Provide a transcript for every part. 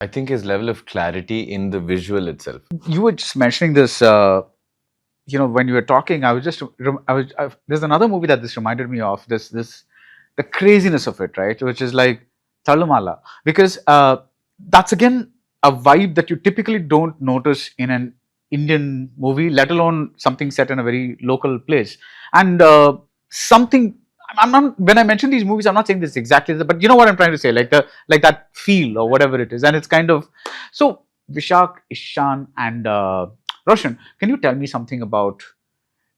I think his level of clarity in the visual itself. You were just mentioning this, when you were talking, I was just, there's another movie that this reminded me of, the craziness of it, right? Which is like Talumala, because that's again a vibe that you typically don't notice in an Indian movie, let alone something set in a very local place. And something, I'm not, when I mention these movies, I'm not saying this exactly, but you know what I'm trying to say, like that feel or whatever it is. And it's kind of, so Vishak, Ishan, and Roshan, can you tell me something about,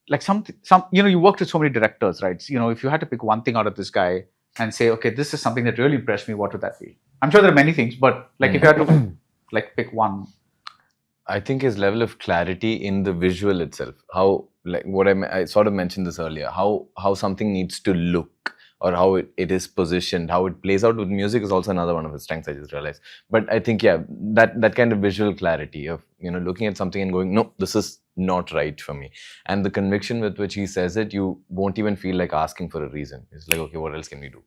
like, some you worked with so many directors, right? If you had to pick one thing out of this guy and say, okay, this is something that really impressed me, what would that be? I'm sure there are many things, but like if you had to like pick one. I think his level of clarity in the visual itself, how, like what I sort of mentioned this earlier, how something needs to look, or how it is positioned, how it plays out with music is also another one of his strengths, I just realized. But I think, yeah, that kind of visual clarity of, looking at something and going, no, this is not right for me. And the conviction with which he says it, you won't even feel like asking for a reason. It's like, okay, what else can we do?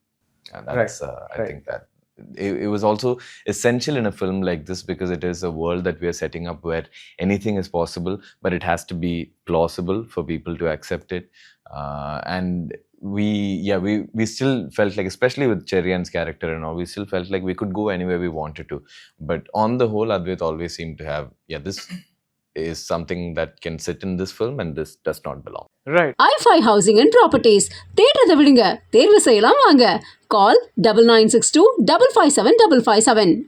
And that's, I think that it was also essential in a film like this, because it is a world that we are setting up where anything is possible, but it has to be plausible for people to accept it. And we still felt like, especially with Cheryan's character and all, we still felt like we could go anywhere we wanted to. But on the whole, Advait always seemed to have, this is something that can sit in this film and this does not belong. Right. i5 Housing and Properties. தேடுறதை விடுங்க, தேர்வு செய்யலாம் வாங்க. Call 9962 557 557.